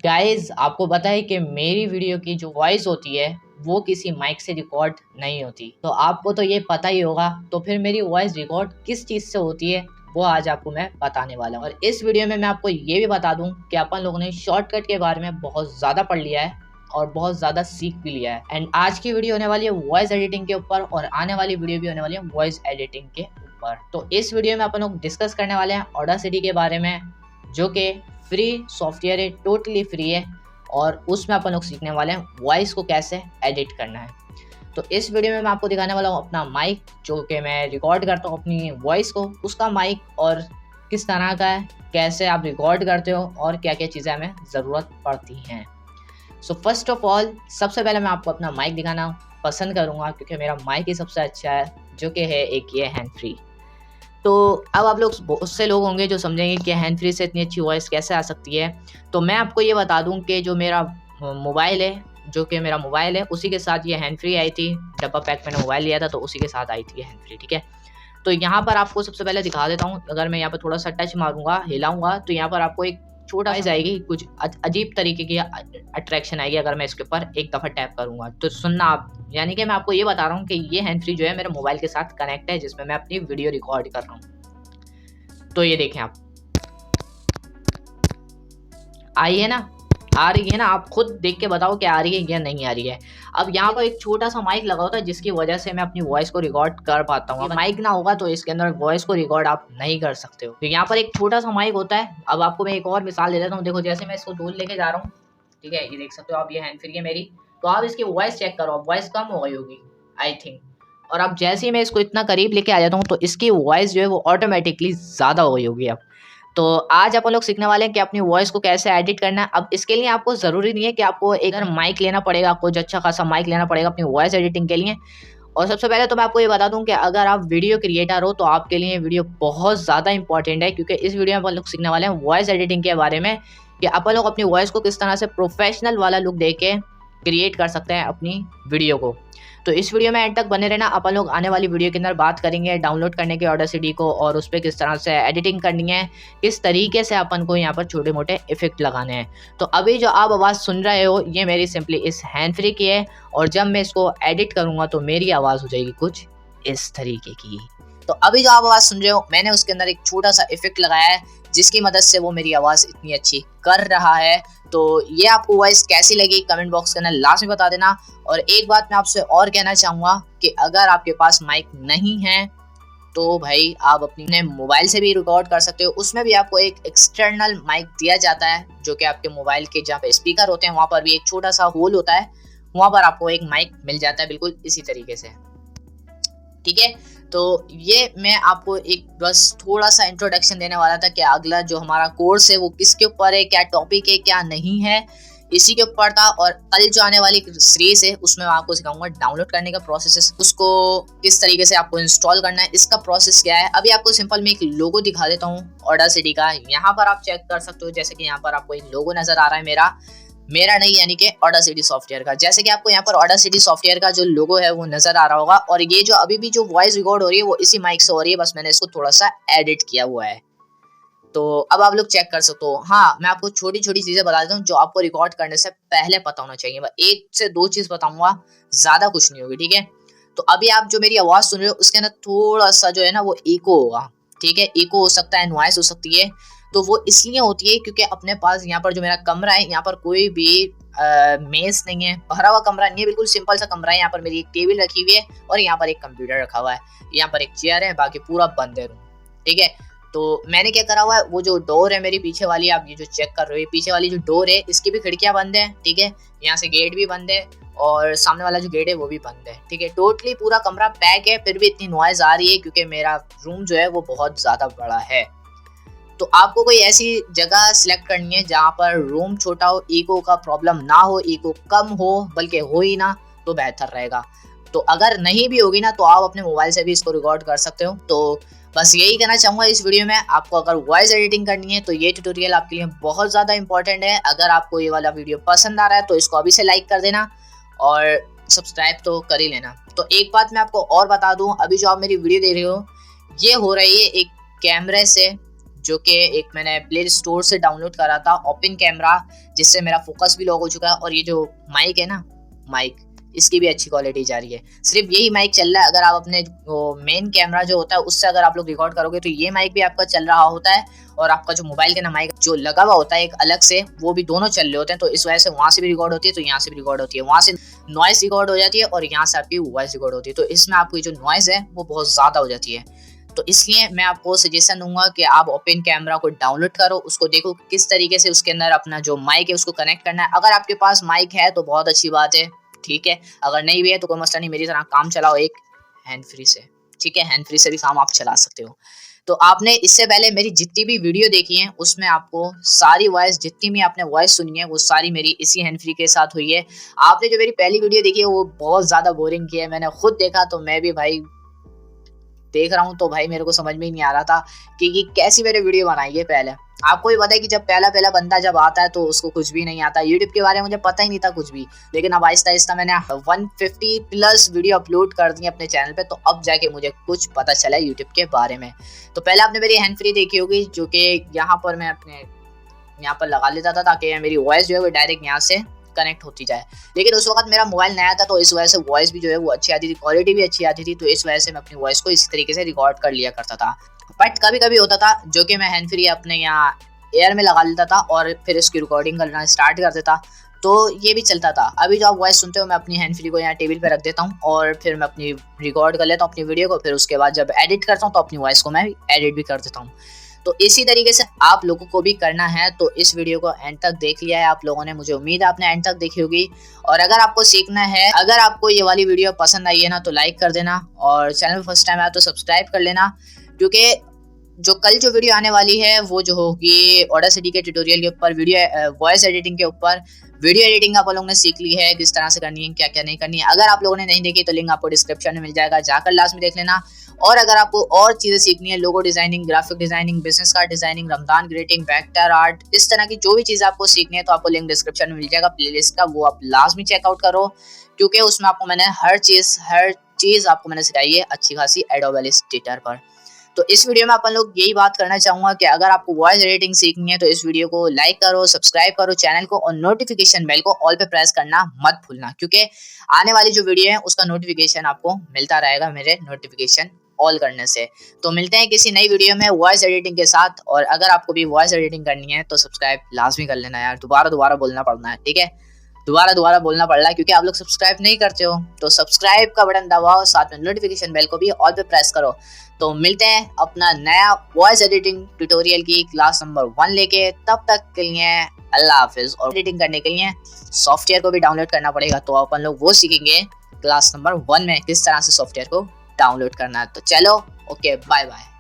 Guys आपको पता है कि मेरी वीडियो की जो वॉइस होती है वो किसी माइक से रिकॉर्ड नहीं होती, तो आपको तो ये पता ही होगा। तो फिर मेरी वॉइस रिकॉर्ड किस चीज़ से होती है वो आज आपको मैं बताने वाला हूँ। और इस वीडियो में मैं आपको ये भी बता दूं कि अपन लोगों ने शॉर्टकट के बारे में बहुत ज़्यादा पढ़ लिया है और बहुत ज़्यादा सीख भी लिया है। एंड आज की वीडियो होने वाली है वॉइस एडिटिंग के ऊपर और आने वाली वीडियो भी होने वाली है वॉइस एडिटिंग के ऊपर। तो इस वीडियो में अपन लोग डिस्कस करने वाले हैं ऑडासिटी के बारे में, जो कि फ्री सॉफ्टवेयर है, टोटली फ्री है। और उसमें अपन लोग सीखने वाले हैं वॉइस को कैसे एडिट करना है। तो इस वीडियो में मैं आपको दिखाने वाला हूँ अपना माइक, जो कि मैं रिकॉर्ड करता हूँ अपनी वॉइस को, उसका माइक और किस तरह का है, कैसे आप रिकॉर्ड करते हो और क्या क्या चीज़ें हमें ज़रूरत पड़ती हैं। सो फर्स्ट ऑफ ऑल सबसे पहले मैं आपको अपना माइक दिखाना पसंद करूँगा, क्योंकि मेरा माइक ही सबसे अच्छा है, जो कि है एक ये हैंड फ्री। तो अब आप लोग बहुत से लोग होंगे जो समझेंगे कि हैंड फ्री से इतनी अच्छी वॉइस कैसे आ सकती है। तो मैं आपको ये बता दूं कि जो मेरा मोबाइल है, उसी के साथ ये हैंड फ्री आई थी। डब्बा पैक मैंने मोबाइल लिया था तो उसी के साथ आई थी ये हैंड फ्री, ठीक है। तो यहाँ पर आपको सबसे पहले दिखा देता हूँ। अगर मैं यहाँ पर थोड़ा सा टच मारूंगा, हिलाऊंगा, तो यहाँ पर आपको एक छोटा सा आएगी, कुछ अजीब तरीके की अट्रैक्शन आएगी अगर मैं इसके ऊपर एक दफ़ा टैप करूंगा। तो सुनना आप, यानी कि मैं आपको ये बता रहा हूँ कि ये हैंड फ्री जो है मेरे मोबाइल के साथ कनेक्ट है, जिसमें मैं अपनी वीडियो रिकॉर्ड कर रहा हूँ। तो ये देखें आप, आई है ना, आ रही है ना, आप खुद देख के बताओ कि आ रही है या नहीं आ रही है। अब यहाँ पर एक छोटा सा माइक लगा होता है, जिसकी वजह से मैं अपनी वॉइस को रिकॉर्ड कर पाता हूँ। माइक ना होगा तो इसके अंदर वॉइस को रिकॉर्ड आप नहीं कर सकते हो। तो यहाँ पर एक छोटा सा माइक होता है। अब आपको मैं एक और मिसाल दे देता हूँ। देखो, जैसे मैं इसको दूर लेके जा रहा हूँ, ठीक है, ये देख सकते हो आप, ये हैंड फ्री है मेरी। तो आप इसकी वॉइस चेक करो, अब वॉइस कम हो गई होगी आई थिंक। और अब जैसे ही मैं इसको इतना करीब लेके आ जाता हूँ तो इसकी वॉइस जो है वो ऑटोमेटिकली ज़्यादा हो गई होगी। अब तो आज अपन लोग सीखने वाले हैं कि अपनी वॉइस को कैसे एडिट करना है। अब इसके लिए आपको ज़रूरी नहीं है कि आपको एक माइक लेना पड़ेगा, कुछ अच्छा खासा माइक लेना पड़ेगा अपनी वॉइस एडिटिंग के लिए। और सबसे पहले तो मैं आपको ये बता दूं कि अगर आप वीडियो क्रिएटर हो तो आपके लिए वीडियो बहुत ज़्यादा इंपॉर्टेंट है, क्योंकि इस वीडियो में अपन लोग सीखने वाले हैं वॉइस एडिटिंग के बारे में, कि अपन लोग अपनी वॉइस को किस तरह से प्रोफेशनल वाला लुक दे के क्रिएट कर सकते हैं अपनी वीडियो को। तो इस वीडियो में एंड तक बने रहना। अपन लोग आने वाली वीडियो के अंदर बात करेंगे डाउनलोड करने के ऑडासिटी को, और उस पर किस तरह से एडिटिंग करनी है, किस तरीके से अपन को यहाँ पर छोटे मोटे इफेक्ट लगाने हैं। तो अभी जो आप आवाज़ सुन रहे हो ये मेरी सिंपली इस हैंड फ्री की है, और जब मैं इसको एडिट करूँगा तो मेरी आवाज़ हो जाएगी कुछ इस तरीके की। तो अभी जो आप आवाज़ सुन रहे हो, मैंने उसके अंदर एक छोटा सा इफेक्ट लगाया है, जिसकी मदद से वो मेरी आवाज़ इतनी अच्छी कर रहा है। तो ये आपको वॉइस कैसी लगी कमेंट बॉक्स के अंदर लास्ट में बता देना। और एक बात मैं आपसे और कहना चाहूँगा कि अगर आपके पास माइक नहीं है तो भाई आप अपने मोबाइल से भी रिकॉर्ड कर सकते हो। उसमें भी आपको एक एक्सटर्नल माइक दिया जाता है, जो कि आपके मोबाइल के जहाँ पे स्पीकर होते हैं वहाँ पर भी एक छोटा सा होल होता है, वहाँ पर आपको एक माइक मिल जाता है बिल्कुल इसी तरीके से, ठीक है। तो ये मैं आपको एक बस थोड़ा सा इंट्रोडक्शन देने वाला था कि अगला जो हमारा कोर्स है वो किसके ऊपर है, क्या टॉपिक है, क्या नहीं है, इसी के ऊपर था। और कल जो आने वाली सीरीज है उसमें मैं आपको सिखाऊंगा डाउनलोड करने का प्रोसेस, उसको किस तरीके से आपको इंस्टॉल करना है, इसका प्रोसेस क्या है। अभी आपको सिंपल मैं एक लोगो दिखा देता हूँ ऑडासिटी का। यहाँ पर आप चेक कर सकते हो, जैसे कि यहाँ पर आपको एक लोगो नजर आ रहा है मेरा नहीं, यानी कि ऑडासिटी सॉफ्टवेयर का। जैसे कि आपको यहाँ पर ऑडासिटी सॉफ्टवेयर का जो लोगो है वो नजर आ रहा होगा। और ये जो अभी भी जो वॉइस रिकॉर्ड हो रही है वो इसी माइक से हो रही है, बस मैंने इसको थोड़ा सा एडिट किया हुआ है। तो अब आप लोग चेक कर सकते हो। हाँ, मैं आपको छोटी छोटी चीजें बता देता हूँ जो आपको रिकॉर्ड करने से पहले पता होना चाहिए। मैं 1 से 2 चीज बताऊंगा, ज्यादा कुछ नहीं होगी, ठीक है। तो अभी आप जो मेरी आवाज सुन रहे हो उसके अंदर थोड़ा सा जो है ना वो इको होगा, ठीक है। इको हो सकता है, नॉइस हो सकती है। तो वो इसलिए होती है क्योंकि अपने पास यहाँ पर जो मेरा कमरा है, यहाँ पर कोई भी मेस नहीं है, भरा हुआ कमरा नहीं है, बिल्कुल सिंपल सा कमरा है। यहाँ पर मेरी एक टेबल रखी हुई है और यहाँ पर एक कंप्यूटर रखा हुआ है, यहाँ पर एक चेयर है, बाकी पूरा बंद है रूम, ठीक है। तो मैंने क्या करा हुआ है, वो जो डोर है मेरी पीछे वाली, आप ये जो चेक कर रहे हो, पीछे वाली जो डोर है इसकी भी खिड़कियां बंद है, ठीक है। यहाँ से गेट भी बंद है और सामने वाला जो गेट है वो भी बंद है, ठीक है। टोटली पूरा कमरा पैक है, फिर भी इतनी नॉइज आ रही है क्योंकि मेरा रूम जो है वो बहुत ज्यादा बड़ा है। तो आपको कोई ऐसी जगह सिलेक्ट करनी है जहाँ पर रूम छोटा हो, इको का प्रॉब्लम ना हो, इको कम हो, बल्कि हो ही ना तो बेहतर रहेगा। तो अगर नहीं भी होगी ना तो आप अपने मोबाइल से भी इसको रिकॉर्ड कर सकते हो। तो बस यही कहना चाहूँगा इस वीडियो में। आपको अगर वॉइस एडिटिंग करनी है तो ये ट्यूटोरियल आपके लिए बहुत ज़्यादा इंपॉर्टेंट है। अगर आपको ये वाला वीडियो पसंद आ रहा है तो इसको अभी से लाइक कर देना और सब्सक्राइब तो कर ही लेना। तो एक बात मैं आपको और बता दूँ, अभी जो आप मेरी वीडियो देख रहे हो ये हो रही है एक कैमरे से जो कि एक मैंने प्ले स्टोर से डाउनलोड करा था, ओपन कैमरा, जिससे मेरा फोकस भी लॉक हो चुका है। और ये जो माइक है ना, माइक, इसकी भी अच्छी क्वालिटी जा रही है। सिर्फ यही माइक चल रहा है। अगर आप अपने मेन कैमरा जो होता है उससे अगर आप लोग रिकॉर्ड करोगे तो ये माइक भी आपका चल रहा होता है, और आपका जो मोबाइल के ना माइक जो लगा हुआ होता है एक अलग से, वो भी दोनों चल रहे होते हैं। तो इस वजह से वहाँ से भी रिकॉर्ड होती है, तो यहाँ से भी रिकॉर्ड होती है, वहाँ से नॉइस रिकॉर्ड हो जाती है और यहाँ से आपकी वॉइस रिकॉर्ड होती है। तो इसमें आपकी जो नॉइस है वो बहुत ज़्यादा हो जाती है। तो इसलिए मैं आपको सजेशन दूंगा कि आप ओपन कैमरा को डाउनलोड करो, उसको देखो किस तरीके से उसके अंदर अपना जो माइक है उसको कनेक्ट करना है। अगर आपके पास माइक है तो बहुत अच्छी बात है, ठीक है। अगर नहीं भी है तो कोई मसला नहीं, मेरी तरह काम चलाओ एक हैंड फ्री से, ठीक है। हैंड फ्री से भी काम आप चला सकते हो। तो आपने इससे पहले मेरी जितनी भी वीडियो देखी है उसमें आपको सारी वॉइस, जितनी भी आपने वॉइस सुनी है वो सारी मेरी इसी हैंड फ्री के साथ हुई है। आपने जो मेरी पहली वीडियो देखी है वो बहुत ज़्यादा बोरिंग की है, मैंने खुद देखा तो मैं भी भाई देख रहा हूँ तो भाई मेरे को समझ में ही नहीं आ रहा था कि ये कैसी मैंने वीडियो बनाई है। पहले आपको भी पता है कि जब पहला बंदा जब आता है तो उसको कुछ भी नहीं आता। यूट्यूब के बारे में मुझे पता ही नहीं था कुछ भी, लेकिन अब आहिस्ता आहिस्ता मैंने 150 प्लस वीडियो अपलोड कर दी अपने चैनल पे, तो अब जाके मुझे कुछ पता चला यूट्यूब के बारे में। तो पहले आपने मेरी हैंड फ्री देखी होगी, जो कि यहाँ पर मैं अपने यहाँ पर लगा लेता था ताकि मेरी वॉइस जो है वो डायरेक्ट यहाँ से कनेक्ट होती जाए। लेकिन उस वक्त मेरा मोबाइल नया था तो इस वजह से वॉइस भी जो है वो अच्छी आती थी, क्वालिटी भी अच्छी आती थी। तो इस वजह से मैं अपनी वॉइस को इसी तरीके से रिकॉर्ड कर लिया करता था। बट कभी कभी होता था जो कि मैं हैंड फ्री अपने यहाँ एयर में लगा लेता था और फिर इसकी रिकॉर्डिंग करना स्टार्ट कर देता, तो ये भी चलता था। अभी जो आप वॉइस सुनते हो मैं अपनी हैंड फ्री को यहाँ टेबल पे रख देता हूँ और फिर मैं अपनी रिकॉर्ड कर लेता हूँ अपनी वीडियो को। फिर उसके बाद जब एडिट करता हूँ तो अपनी वॉइस को मैं एडिट भी कर देता हूँ। तो इसी तरीके से आप लोगों को भी करना है। तो इस वीडियो को एंड तक देख लिया है आप लोगों ने, मुझे उम्मीद है आपने एंड तक देखी होगी। और अगर आपको सीखना है, अगर आपको ये वाली वीडियो पसंद आई है ना तो लाइक कर देना, और चैनल में फर्स्ट टाइम आया तो सब्सक्राइब कर लेना, क्योंकि जो कल जो वीडियो आने वाली है वो जो होगी ऑडासिटी के ट्यूटोरियल के ऊपर, वीडियो वॉइस एडिटिंग के ऊपर। वीडियो एडिटिंग आप लोगों ने सीख ली है किस तरह से करनी है, क्या क्या नहीं करनी है। अगर आप लोगों ने नहीं देखी तो लिंक आपको डिस्क्रिप्शन में मिल जाएगा, जाकर लास्ट में देख लेना। और अगर आपको और चीज़ें सीखनी है, logo designing, graphic designing, business card designing, Ramzan greeting, vector art, इस तरह की जो भी चीज़ आपको सीखनी है तो आपको लिंक डिस्क्रिप्शन में मिल जाएगा प्लेलिस्ट का, वो आप लाजमी चेकआउट करो, क्योंकि उसमें आपको मैंने हर चीज़ आपको मैंने सिखाई है अच्छी खासी एडोबे इलस्ट्रेटर पर। तो इस वीडियो में अपन लोग यही बात करना चाहूँगा कि अगर आपको वॉइस एडिटिंग सीखनी है तो इस वीडियो को लाइक करो, सब्सक्राइब करो चैनल को, और नोटिफिकेशन बेल को ऑल पे प्रेस करना मत भूलना, क्योंकि आने वाली जो वीडियो है उसका नोटिफिकेशन आपको मिलता रहेगा मेरे नोटिफिकेशन ऑल करने से। तो मिलते हैं किसी नई वीडियो में वॉइस एडिटिंग के साथ। और अगर आपको भी वॉइस एडिटिंग करनी है तो सब्सक्राइब लाजमी कर लेना यार, दोबारा बोलना पड़ना है, ठीक है। दोबारा बोलना पड़ रहा है क्योंकि आप लोग सब्सक्राइब नहीं करते हो। तो सब्सक्राइब का बटन दबाओ, साथ में नोटिफिकेशन बेल को भी ऑल पे प्रेस करो। तो मिलते हैं अपना नया वॉइस एडिटिंग ट्यूटोरियल की क्लास नंबर 1 लेके, तब तक के लिए अल्लाह हाफिज। और एडिटिंग करने के लिए सॉफ्टवेयर को भी डाउनलोड करना पड़ेगा, तो अपन लोग वो सीखेंगे क्लास नंबर 1 में किस तरह से सॉफ्टवेयर को डाउनलोड करना है। तो चलो ओके, बाय बाय।